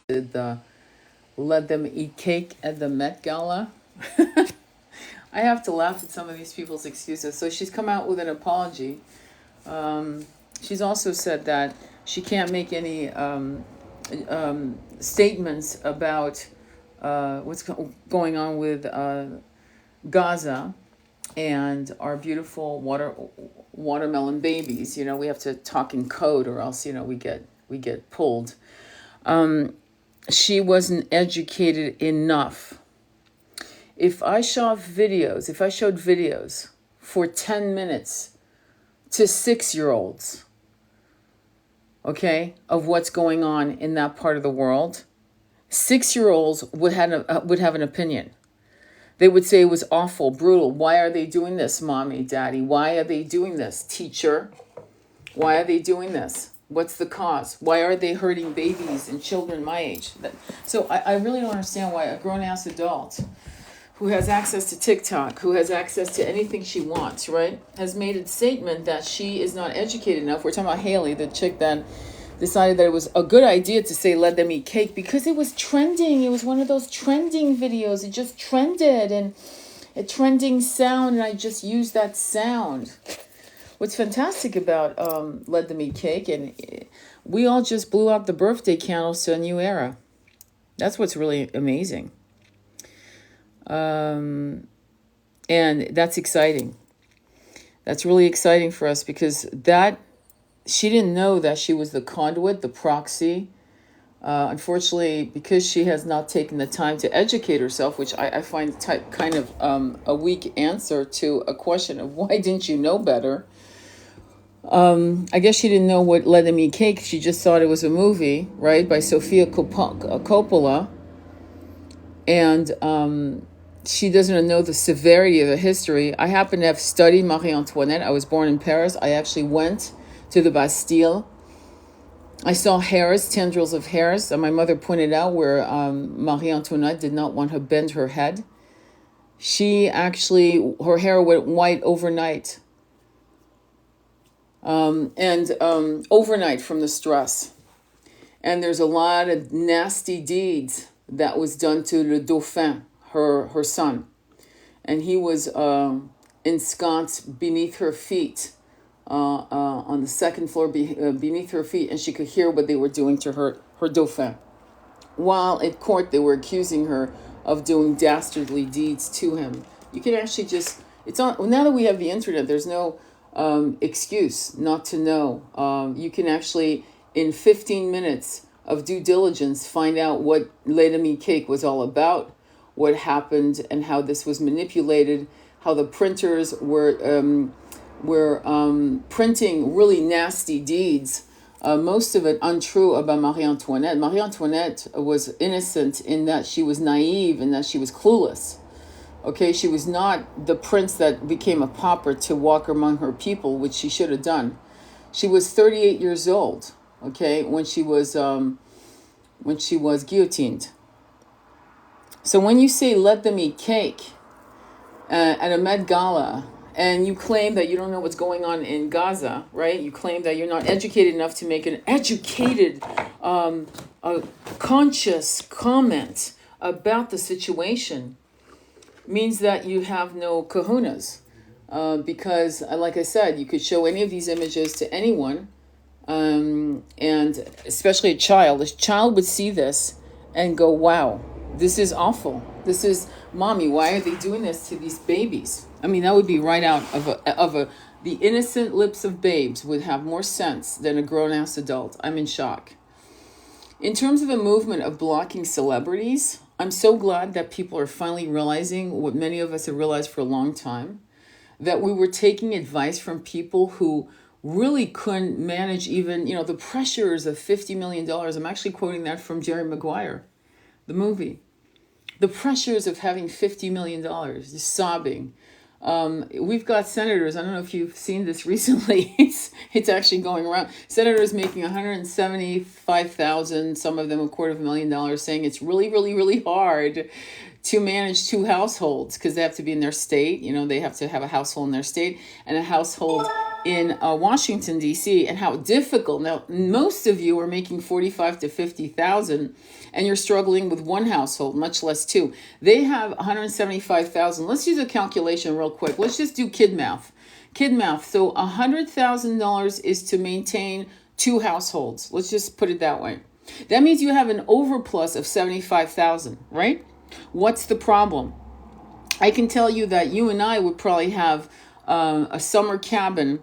the let them eat cake at the Met Gala. I have to laugh at some of these people's excuses. So she's come out with an apology. She's also said that she can't make any statements about what's going on with Gaza and our beautiful watermelon babies. We have to talk in code, or else we get pulled. She wasn't educated enough. If I showed videos for 10 minutes to 6-year-olds, okay, of what's going on in that part of the world, 6-year-olds would have an opinion. They would say it was awful, brutal. Why are they doing this, mommy, daddy? Why are they doing this, teacher? Why are they doing this? What's the cause? Why are they hurting babies and children my age? So I really don't understand why a grown-ass adult who has access to TikTok, who has access to anything she wants, right, has made a statement that she is not educated enough. We're talking about Haley, the chick that decided that it was a good idea to say let them eat cake because it was trending. It was one of those trending videos. It just trended, and a trending sound, and I just used that sound. What's fantastic about let them eat cake, and we all just blew out the birthday candles to a new era. That's what's really amazing. And that's exciting. That's really exciting for us because she didn't know that she was the conduit, the proxy. Unfortunately, because she has not taken the time to educate herself, which I find kind of a weak answer to a question of why didn't you know better? I guess she didn't know what Let Them Eat Cake. She just thought it was a movie, right, by Sofia Coppola. And she doesn't know the severity of the history. I happen to have studied Marie Antoinette. I was born in Paris. I actually went to the Bastille. I saw hairs, tendrils of hairs. And my mother pointed out where Marie Antoinette did not want to bend her head. Her hair went white overnight. Overnight from the stress. And there's a lot of nasty deeds that was done to Le Dauphin, her son. And he was ensconced beneath her feet, on the second floor beneath her feet, and she could hear what they were doing to her Dauphin. While at court, they were accusing her of doing dastardly deeds to him. You can actually now that we have the internet, there's no excuse not to know. You can actually, in 15 minutes of due diligence, find out what Let Them Eat Cake was all about, what happened, and how this was manipulated, how the printers were printing really nasty deeds, most of it untrue about Marie Antoinette. Marie Antoinette was innocent in that she was naive and that she was clueless. Okay, she was not the prince that became a pauper to walk among her people, which she should have done. She was 38 years old, okay, when she was guillotined. So when you say let them eat cake at a Met Gala, and you claim that you don't know what's going on in Gaza, right? You claim that you're not educated enough to make an educated, a conscious comment about the situation, means that you have no kahunas. Because, like I said, you could show any of these images to anyone, and especially a child. A child would see this and go, wow, this is awful. This is, mommy, why are they doing this to these babies? I mean, that would be right out of the innocent lips of babes would have more sense than a grown-ass adult. I'm in shock. In terms of the movement of blocking celebrities, I'm so glad that people are finally realizing what many of us have realized for a long time, that we were taking advice from people who really couldn't manage even, the pressures of $50 million. I'm actually quoting that from Jerry Maguire, the movie. The pressures of having $50 million, just sobbing. We've got senators, I don't know if you've seen this recently, it's actually going around. Senators making $175,000, some of them $250,000, saying it's really, really, really hard to manage two households because they have to be in their state. They have to have a household in their state and a household in Washington D.C. and how difficult. Now, most of you are making 45 to 50,000, and you're struggling with one household, much less two. They have 175,000. Let's use a calculation real quick. Let's just do kid math. Kid math. So $100,000 is to maintain two households. Let's just put it that way. That means you have an overplus of 75,000, right? What's the problem? I can tell you that you and I would probably have a summer cabin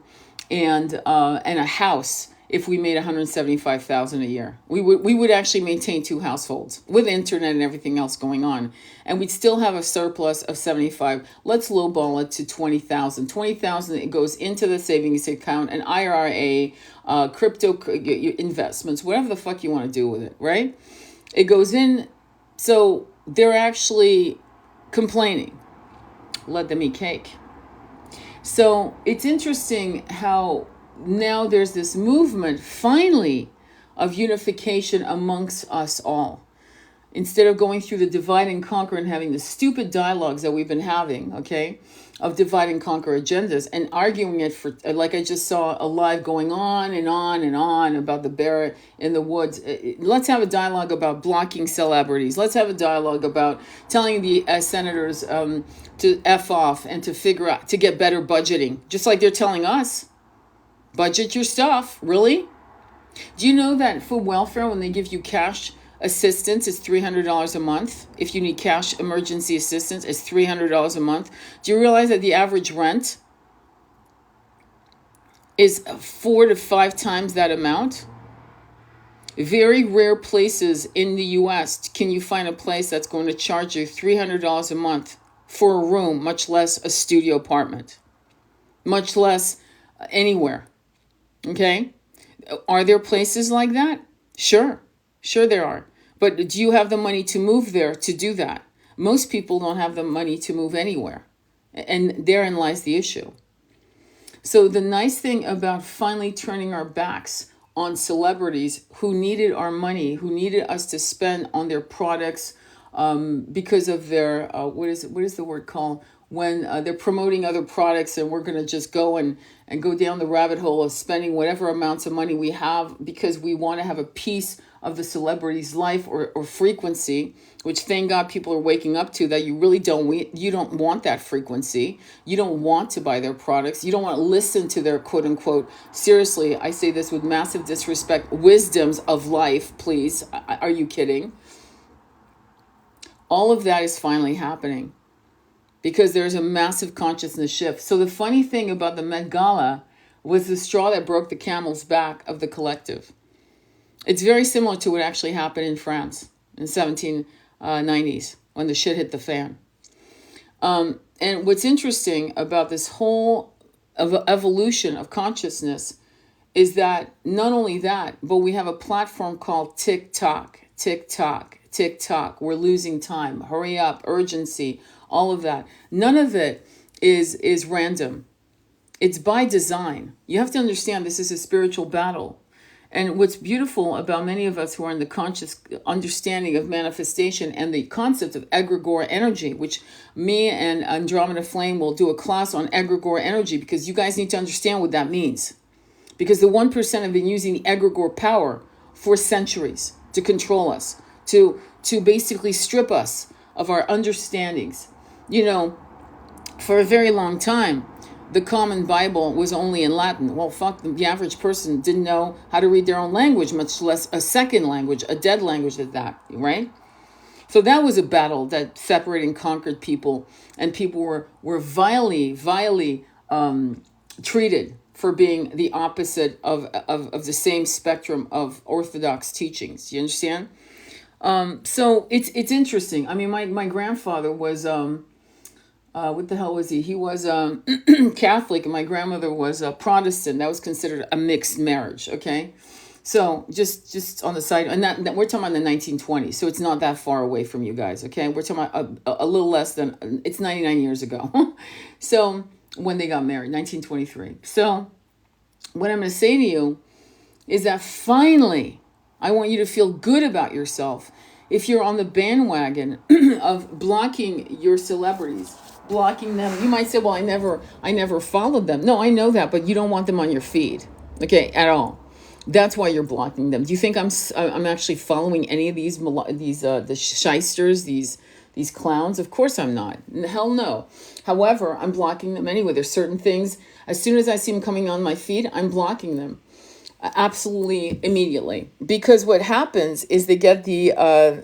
and a house if we made 175,000 a year. We would actually maintain two households with internet and everything else going on, and we'd still have a surplus of 75. Let's lowball it to 20,000. 20,000, it goes into the savings account, an IRA, crypto investments, whatever the fuck you want to do with it, right? It goes in. So they're actually complaining. Let them eat cake. So it's interesting how now there's this movement, finally, of unification amongst us all. Instead of going through the divide and conquer and having the stupid dialogues that we've been having, okay, of divide and conquer agendas and arguing it for, like I just saw a live going on and on and on about the bear in the woods. Let's have a dialogue about blocking celebrities. Let's have a dialogue about telling the senators to F off and to figure out, to get better budgeting, just like they're telling us. Budget your stuff, really? Do you know that food welfare, when they give you cash assistance, is $300 a month? If you need cash emergency assistance, it's $300 a month. Do you realize that the average rent is 4 to 5 times that amount? Very rare places in the U.S. can you find a place that's going to charge you $300 a month for a room, much less a studio apartment, much less anywhere. Okay? Are there places like that? Sure there are. But do you have the money to move there to do that? Most people don't have the money to move anywhere. And therein lies the issue. So the nice thing about finally turning our backs on celebrities who needed our money, who needed us to spend on their products because of their, what is the word called? When they're promoting other products, and we're going to just go and go down the rabbit hole of spending whatever amounts of money we have because we want to have a piece of the celebrity's life or frequency, which thank God people are waking up to, that you really don't want that frequency. You don't want to buy their products. You don't want to listen to their quote unquote, seriously, I say this with massive disrespect, wisdoms of life, please. Are you kidding? All of that is finally happening because there's a massive consciousness shift. So the funny thing about the Met Gala was the straw that broke the camel's back of the collective. It's very similar to what actually happened in France in the 1790s when the shit hit the fan. And what's interesting about this whole evolution of consciousness is that not only that, but we have a platform called TikTok. We're losing time. Hurry up, urgency, all of that. None of it is random. It's by design. You have to understand this is a spiritual battle. And what's beautiful about many of us who are in the conscious understanding of manifestation and the concept of egregore energy, which me and Andromeda Flame will do a class on egregore energy, because you guys need to understand what that means. Because the 1% have been using the egregore power for centuries to control us, to basically strip us of our understandings. You know, for a very long time, the common Bible was only in Latin. Well, fuck, the average person didn't know how to read their own language, much less a second language, a dead language at that, right? So that was a battle that separated and conquered people, and people were vilely treated for being the opposite of the same spectrum of Orthodox teachings. You understand? So it's interesting. I mean, my grandfather was what the hell was he? He was Catholic, and my grandmother was a Protestant. That was considered a mixed marriage. Okay, so just on the side, and that we're talking about the 1920s, so it's not that far away from you guys. Okay, we're talking about a little less than, it's 99 years ago. So when they got married, 1923. So what I'm going to say to you is that finally, I want you to feel good about yourself. If you're on the bandwagon of blocking your celebrities, blocking them. You might say, well, I never followed them. No, I know that, but you don't want them on your feed, okay, at all. That's why you're blocking them. Do you think I'm actually following any of these the shysters, these clowns? Of course I'm not. Hell no. However, I'm blocking them anyway. There's certain things. As soon as I see them coming on my feed, I'm blocking them. Absolutely immediately, because what happens is they get the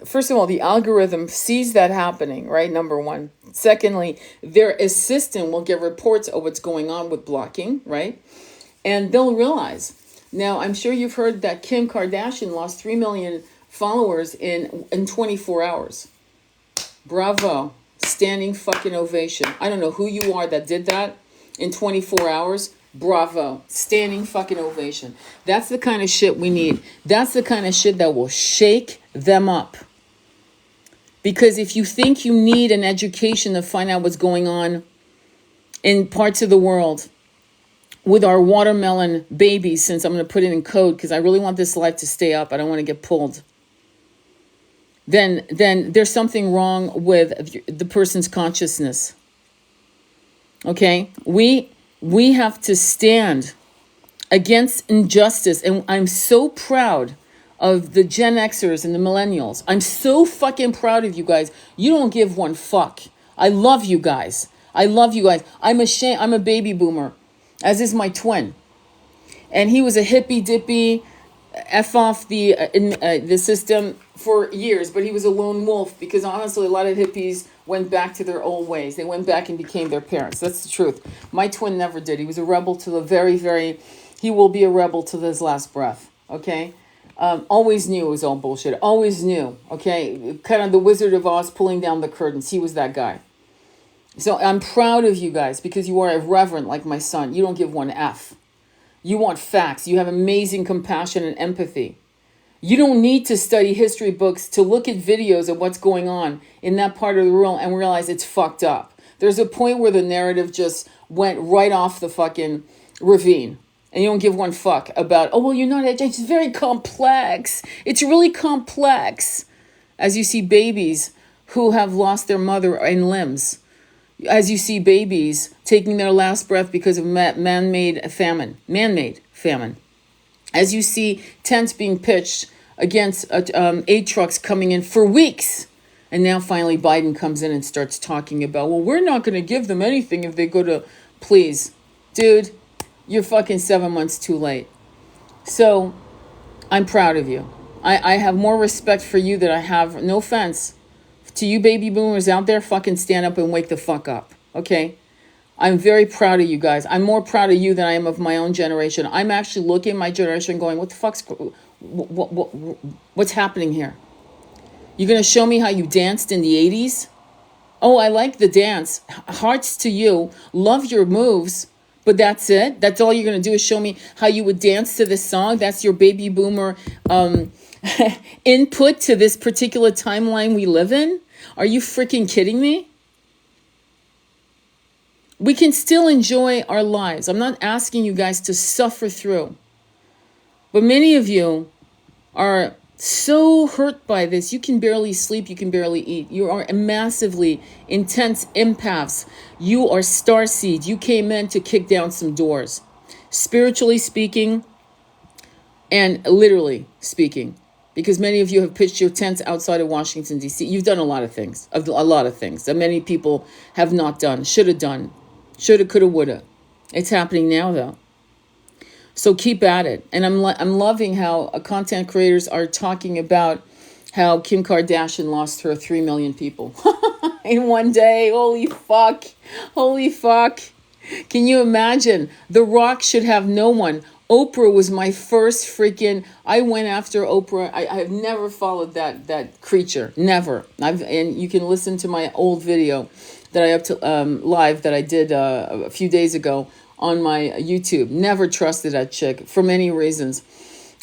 first of all, the algorithm sees that happening, right? Number one. Secondly, their assistant will get reports of what's going on with blocking, right? And they'll realize. Now, I'm sure you've heard that Kim Kardashian lost 3 million followers in 24 hours. Bravo. Standing fucking ovation. I don't know who you are that did that in 24 hours. Bravo. Standing fucking ovation. That's the kind of shit we need. That's the kind of shit that will shake them up. Because if you think you need an education to find out what's going on in parts of the world with our watermelon babies, since I'm going to put it in code because I really want this life to stay up. I don't want to get pulled. Then there's something wrong with the person's consciousness. Okay? We have to stand against injustice. And I'm so proud of the Gen Xers and the millennials. I'm so fucking proud of you guys. You don't give one fuck. I love you guys. I love you guys. I'm ashamed. I'm a baby boomer, as is my twin. And he was a hippy dippy, F off the system for years, but he was a lone wolf because honestly, a lot of hippies went back to their old ways. They went back and became their parents. That's the truth. My twin never did. He was a rebel to the he will be a rebel to his last breath. Okay? Always knew it was all bullshit. Always knew. Okay? Kind of the Wizard of Oz pulling down the curtains. He was that guy. So I'm proud of you guys because you are irreverent like my son. You don't give one F. You want facts. You have amazing compassion and empathy. You don't need to study history books to look at videos of what's going on in that part of the world and realize it's fucked up. There's a point where the narrative just went right off the fucking ravine. And you don't give one fuck about, oh, well, you're not educated. It's very complex. It's really complex. As you see babies who have lost their mother in limbs. As you see babies taking their last breath because of man-made famine. As you see tents being pitched against aid trucks coming in for weeks. And now finally Biden comes in and starts talking about, well, we're not going to give them anything if they go to, please. Dude, you're fucking 7 months too late. So I'm proud of you. I have more respect for you than I have, no offense, to you baby boomers out there. Fucking stand up and wake the fuck up, okay? I'm very proud of you guys. I'm more proud of you than I am of my own generation. I'm actually looking at my generation going, what the fuck's, what's happening here? You're going to show me how you danced in the 80s? Oh, I like the dance. Hearts to you. Love your moves. But that's it? That's all you're going to do is show me how you would dance to this song? That's your baby boomer input to this particular timeline we live in? Are you freaking kidding me? We can still enjoy our lives. I'm not asking you guys to suffer through. But many of you are so hurt by this. You can barely sleep. You can barely eat. You are massively intense empaths. You are starseeds. You came in to kick down some doors. Spiritually speaking and literally speaking. Because many of you have pitched your tents outside of Washington, D.C. You've done a lot of things that many people have not done, should have done. Shoulda, coulda, woulda. It's happening now, though. So keep at it. And I'm loving how content creators are talking about how Kim Kardashian lost her 3 million people in one day. Holy fuck. Holy fuck. Can you imagine? The Rock should have no one. Oprah was my first freaking... I went after Oprah. I have never followed that creature. Never. And you can listen to my old video that I up to live that I did a few days ago on my YouTube. Never trusted that chick for many reasons.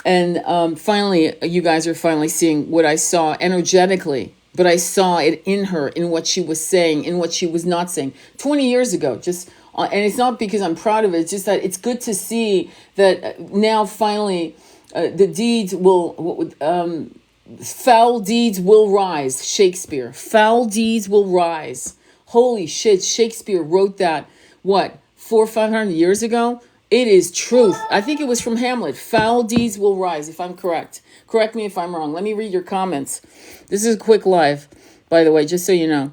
And finally, you guys are finally seeing what I saw energetically. But I saw it in her, in what she was saying, in what she was not saying. 20 years ago, just... and it's not because I'm proud of it. It's just that it's good to see that now finally the deeds will... foul deeds will rise. Shakespeare. Foul deeds will rise. Holy shit, Shakespeare wrote that, what, 400 or 500 years ago? It is truth. I think it was from Hamlet. Foul deeds will rise, if I'm correct. Correct me if I'm wrong. Let me read your comments. This is a quick live, by the way, just so you know.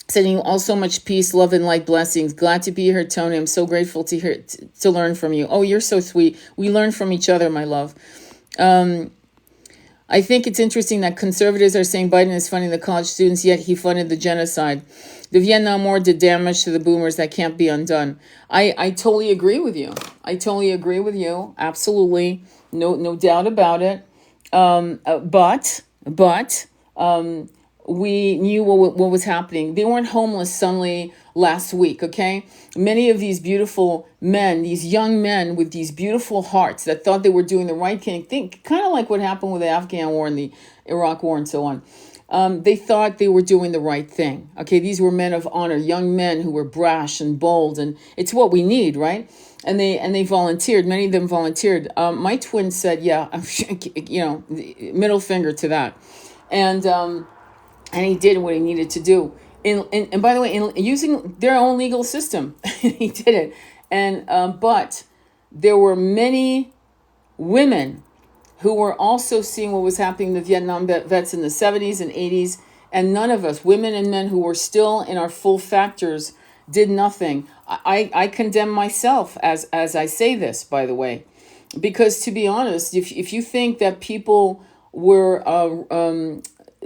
Sending you all so much peace, love, and light blessings. Glad to be here, Tony. I'm so grateful to learn from you. Oh, you're so sweet. We learn from each other, my love. I think it's interesting that conservatives are saying Biden is funding the college students, yet he funded the genocide. The Vietnam War did damage to the boomers that can't be undone. I totally agree with you. I totally agree with you. Absolutely. No doubt about it. But we knew what was happening. They weren't homeless suddenly last week, okay? Many of these beautiful men, these young men with these beautiful hearts that thought they were doing the right thing, kind of like what happened with the Afghan war and the Iraq war and so on. They thought they were doing the right thing. Okay, these were men of honor, young men who were brash and bold, and it's what we need, right? And they volunteered. Many of them volunteered. My twin said, "Yeah, middle finger to that," and he did what he needed to do. And by the way, in using their own legal system, he did it. And but there were many women who were also seeing what was happening to the Vietnam vets in the 70s and 80s, and none of us, women and men who were still in our full factors, did nothing. I condemn myself as I say this, by the way, because to be honest, if you think that people were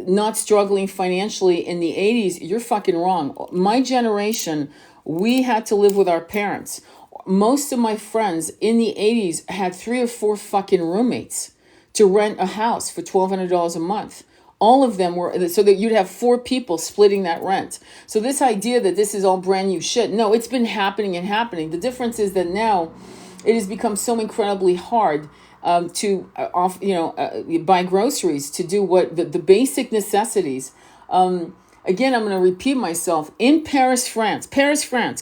not struggling financially in the 80s, you're fucking wrong. My generation, we had to live with our parents. Most of my friends in the 80s had 3 or 4 fucking roommates to rent a house for $1,200 a month. All of them were, so that you'd have 4 people splitting that rent. So this idea that this is all brand new shit, no, it's been happening and happening. The difference is that now it has become so incredibly hard to buy groceries, to do what the basic necessities. Again, I'm going to repeat myself. In Paris, France,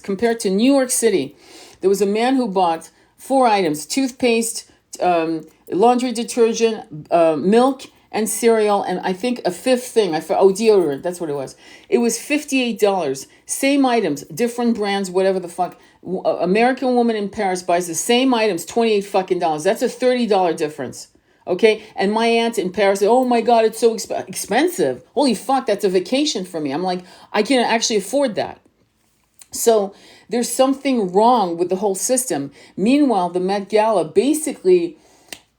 compared to New York City, there was a man who bought 4 items: toothpaste, laundry detergent, milk, and cereal, and I think a 5th thing. Deodorant. That's what it was. It was $58. Same items, different brands, whatever the fuck. American woman in Paris buys the same items, $28 fucking dollars. That's a $30 difference. Okay, and my aunt in Paris said, "Oh my God, it's so expensive. Holy fuck, that's a vacation for me." I'm like, I can actually afford that. So there's something wrong with the whole system. Meanwhile, the Met Gala, basically,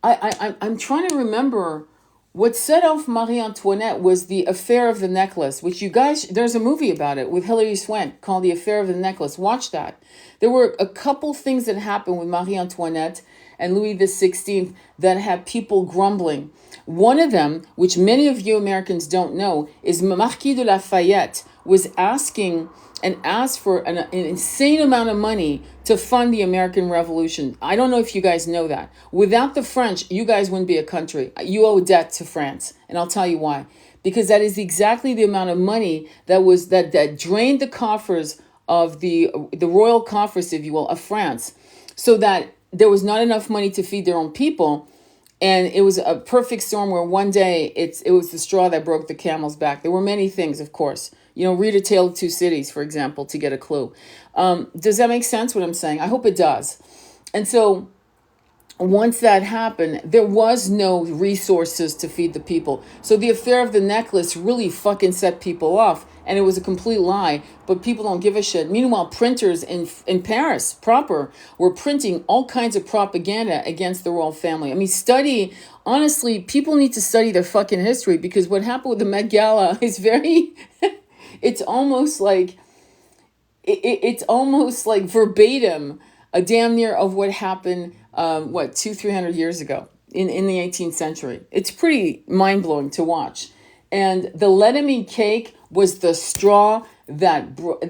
I'm trying to remember what set off Marie Antoinette was the affair of the necklace, which you guys, there's a movie about it with Hilary Swank called The Affair of the Necklace. Watch that. There were a couple things that happened with Marie Antoinette and Louis XVI that had people grumbling. One of them, which many of you Americans don't know, is Marquis de Lafayette was asking and asked for an insane amount of money to fund the American Revolution. I don't know if you guys know that. Without the French, you guys wouldn't be a country. You owe debt to France, and I'll tell you why. Because that is exactly the amount of money that drained the coffers of the royal coffers, if you will, of France, so that there was not enough money to feed their own people. And it was a perfect storm where one day it was the straw that broke the camel's back. There were many things, of course. Read A Tale of Two Cities, for example, to get a clue. Does that make sense, what I'm saying? I hope it does. And so once that happened, there was no resources to feed the people. So the affair of the necklace really fucking set people off. And it was a complete lie, but people don't give a shit. Meanwhile, printers in Paris proper were printing all kinds of propaganda against the royal family. I mean, honestly, people need to study their fucking history, because what happened with the Met Gala is very, it's almost like verbatim, a damn near of what happened, 200-300 years ago in the 18th century. It's pretty mind-blowing to watch. And the Let 'Em Eat cake was the straw that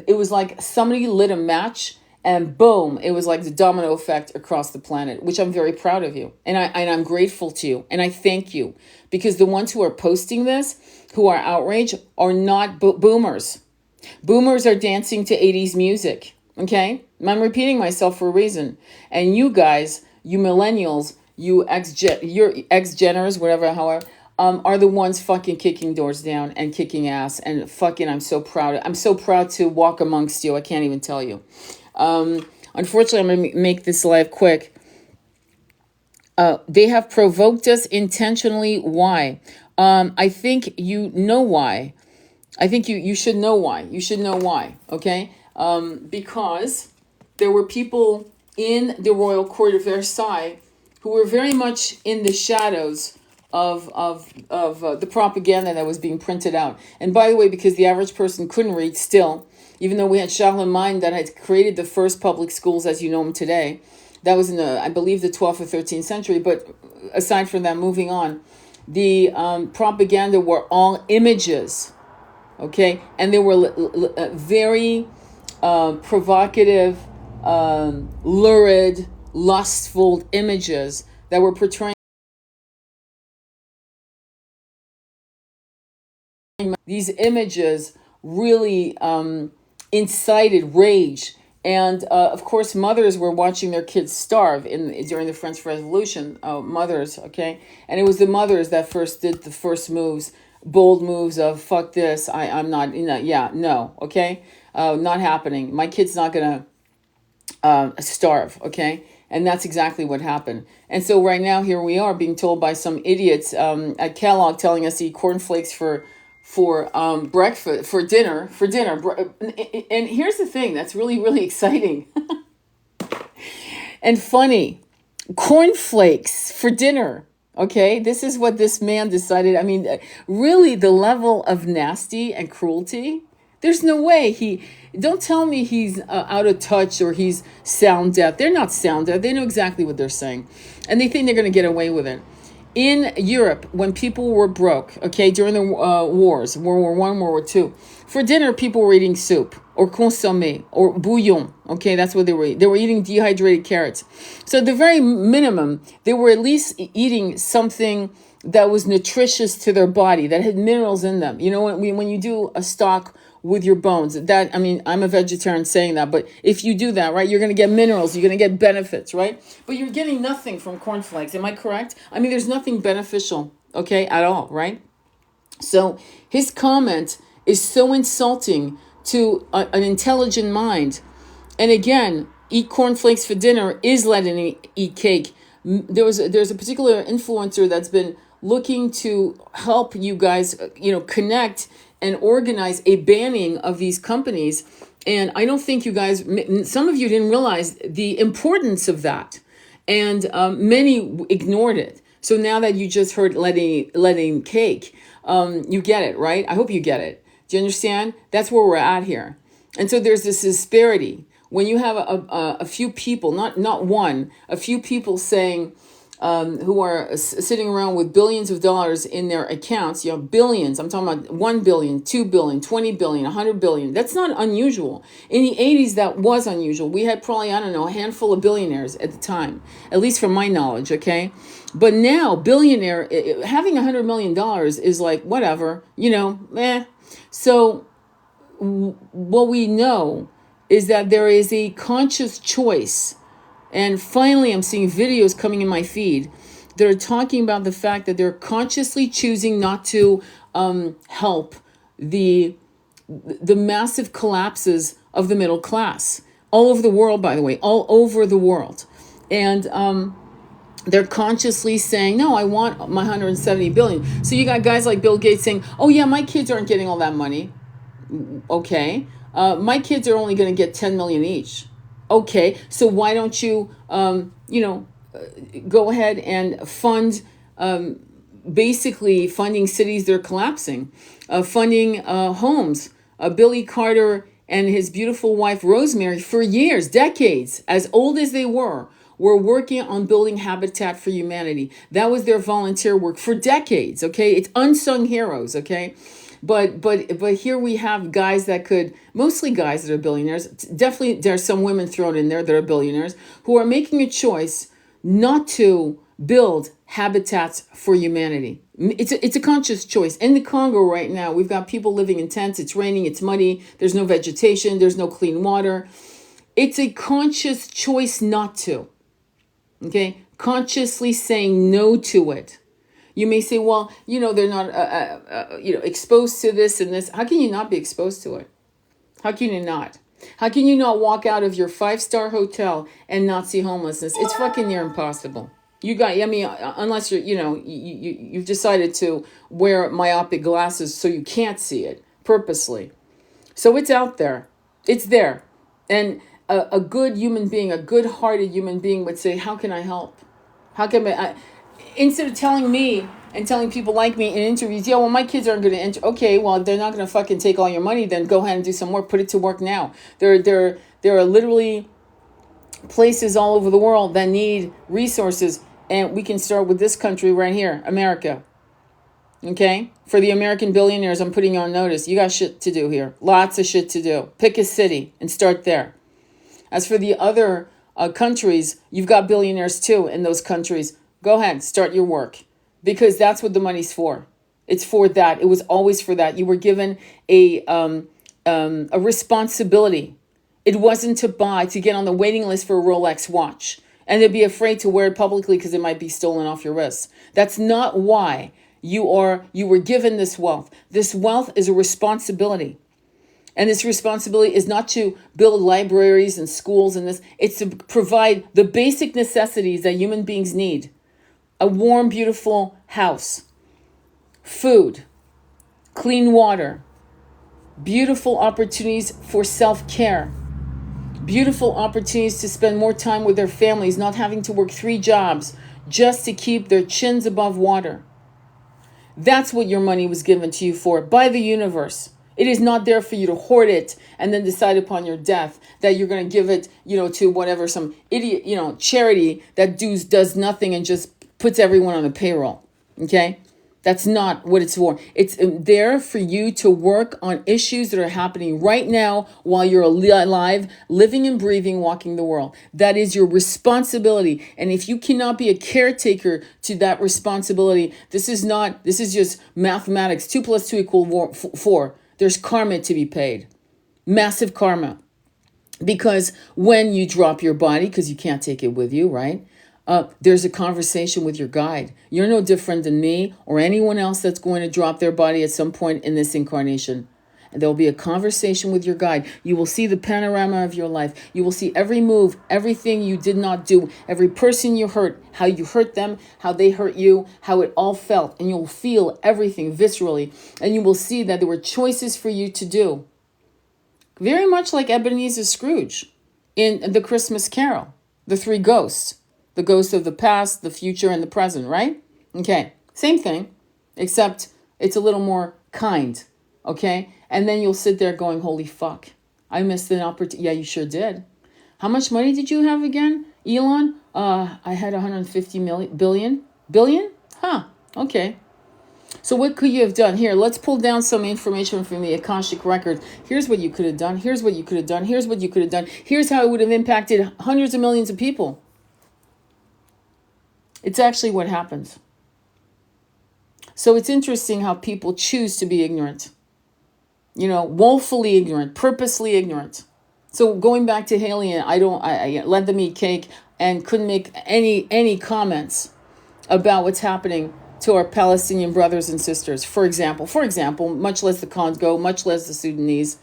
it was like somebody lit a match and boom, it was like the domino effect across the planet, which I'm very proud of you. And I'm grateful to you. And I thank you, because the ones who are posting this, who are outraged, are not boomers. Boomers are dancing to 80s music. Okay? I'm repeating myself for a reason. And you guys, you millennials, your ex-geners, whatever, however, are the ones fucking kicking doors down and kicking ass and fucking. I'm so proud. I'm so proud to walk amongst you. I can't even tell you. Unfortunately, I'm going to make this live quick. They have provoked us intentionally. Why? I think you know why. I think you should know why. You should know why, okay? Because there were people in the royal court of Versailles who were very much in the shadows of the propaganda that was being printed out. And by the way, because the average person couldn't read still, even though we had Charlemagne that had created the first public schools as you know them today, that was in the, I believe, the 12th or 13th century. But aside from that, moving on, the propaganda were all images, okay? And they were very provocative, lurid, lustful images that were portraying. These images really incited rage. And of course, mothers were watching their kids starve during the French Revolution. Mothers, okay? And it was the mothers that first did the first moves, bold moves of fuck this, I'm not, yeah, no, okay? Not happening. My kid's not going to starve, okay? And that's exactly what happened. And so right now, here we are being told by some idiots at Kellogg telling us to eat cornflakes for breakfast, for dinner. And here's the thing that's really, really exciting and funny. Cornflakes for dinner. Okay, this is what this man decided. I mean, really, the level of nasty and cruelty. There's no way don't tell me he's out of touch or he's sound deaf. They're not sound deaf. They know exactly what they're saying. And they think they're going to get away with it. In Europe, when people were broke, okay, during the wars, World War I, World War II, for dinner, people were eating soup or consommé or bouillon. Okay, that's what they were eating. They were eating dehydrated carrots. So at the very minimum, they were at least eating something that was nutritious to their body, that had minerals in them. You know, when you do a stock with your bones, that, I mean, I'm a vegetarian saying that, but if you do that, right, you're going to get minerals, you're going to get benefits, right? But you're getting nothing from cornflakes. Am I correct? I mean, there's nothing beneficial, okay, at all, right? So his comment is so insulting to an intelligent mind. And again, eat cornflakes for dinner is letting eat cake. There's a particular influencer that's been looking to help you guys, connect and organize a banning of these companies. And I don't think you guys, some of you didn't realize the importance of that. And many ignored it. So now that you just heard letting cake, you get it, right? I hope you get it. Do you understand? That's where we're at here. And so there's this disparity. When you have a few people, not one, a few people saying, who are sitting around with billions of dollars in their accounts, billions, I'm talking about 1 billion, 2 billion, 20 billion, 100 billion. That's not unusual. In the 80s, that was unusual. We had probably, I don't know, a handful of billionaires at the time, at least from my knowledge, okay? But now, billionaire, having $100 million is like, whatever, So what we know is that there is a conscious choice. And finally, I'm seeing videos coming in my feed that are talking about the fact that they're consciously choosing not to help the massive collapses of the middle class all over the world, by the way, all over the world. And they're consciously saying, no, I want my 170 billion. So you got guys like Bill Gates saying, oh yeah, my kids aren't getting all that money. Okay. My kids are only going to get 10 million each. Okay, so why don't you, go ahead and fund, basically funding cities that are collapsing, funding homes. Billy Carter and his beautiful wife, Rosemary, for years, decades, as old as they were working on building Habitat for Humanity. That was their volunteer work for decades, okay? It's unsung heroes, okay? But here we have guys that could, mostly guys that are billionaires. Definitely there's some women thrown in there that are billionaires who are making a choice not to build habitats for humanity. It's a conscious choice. In the Congo right now, we've got people living in tents. It's raining, it's muddy, there's no vegetation, there's no clean water. It's a conscious choice not to. Okay? Consciously saying no to it. You may say, well, they're not, exposed to this and this. How can you not be exposed to it? How can you not? How can you not walk out of your 5-star hotel and not see homelessness? It's fucking near impossible. Unless you've decided to wear myopic glasses so you can't see it purposely. So it's out there. It's there. And a good human being, a good-hearted human being would say, how can I help? How can I instead of telling me and telling people like me in interviews, yeah, well, my kids aren't going to enter. Okay, well, they're not going to fucking take all your money. Then go ahead and do some work. Put it to work now. There are literally places all over the world that need resources. And we can start with this country right here, America. Okay? For the American billionaires, I'm putting you on notice. You got shit to do here. Lots of shit to do. Pick a city and start there. As for the other countries, you've got billionaires too in those countries. Go ahead, start your work. Because that's what the money's for. It's for that. It was always for that. You were given a responsibility. It wasn't to get on the waiting list for a Rolex watch and to be afraid to wear it publicly because it might be stolen off your wrists. That's not why you were given this wealth. This wealth is a responsibility. And this responsibility is not to build libraries and schools and this. It's to provide the basic necessities that human beings need. A warm, beautiful house, food, clean water, beautiful opportunities for self-care, beautiful opportunities to spend more time with their families, not having to work 3 jobs just to keep their chins above water. That's what your money was given to you for by the universe. It is not there for you to hoard it and then decide upon your death that you're going to give it, to whatever, some idiot, charity that does nothing and just puts everyone on the payroll. Okay? That's not what it's for. It's there for you to work on issues that are happening right now while you're alive, living and breathing, walking the world. That is your responsibility. And if you cannot be a caretaker to that responsibility, this is just mathematics. 2 + 2 = 4. There's karma to be paid. Massive karma. Because when you drop your body, because you can't take it with you, right? There's a conversation with your guide. You're no different than me or anyone else that's going to drop their body at some point in this incarnation. And there'll be a conversation with your guide. You will see the panorama of your life. You will see every move, everything you did not do, every person you hurt, how you hurt them, how they hurt you, how it all felt. And you'll feel everything viscerally. And you will see that there were choices for you to do. Very much like Ebenezer Scrooge in The Christmas Carol, the 3 ghosts. The ghost of the past, the future, and the present, right? Okay, same thing, except it's a little more kind, okay? And then you'll sit there going, holy fuck, I missed an opportunity. Yeah, you sure did. How much money did you have again, Elon? I had 150 billion? Billion? Huh, okay. So what could you have done? Here, let's pull down some information from the Akashic Record. Here's what you could have done. Here's what you could have done. Here's what you could have done. Here's how it would have impacted hundreds of millions of people. It's actually what happens. So it's interesting how people choose to be ignorant. Woefully ignorant, purposely ignorant. So going back to Haley, I let them eat cake and couldn't make any comments about what's happening to our Palestinian brothers and sisters. For example, much less the Congo, much less the Sudanese,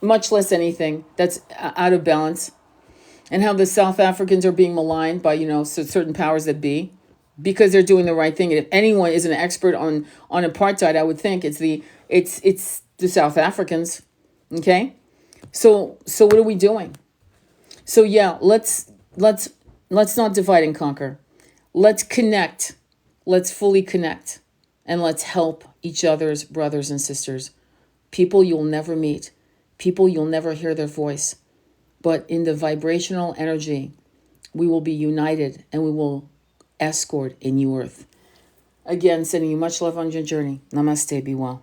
much less anything that's out of balance. And how the South Africans are being maligned by, certain powers that be, because they're doing the right thing. And if anyone is an expert on apartheid, I would think it's the South Africans. Okay, so what are we doing? So yeah, let's not divide and conquer. Let's connect. Let's fully connect, and let's help each other's brothers and sisters. People you'll never meet, people you'll never hear their voice. But in the vibrational energy, we will be united and we will escort a new earth. Again, sending you much love on your journey. Namaste. Be well.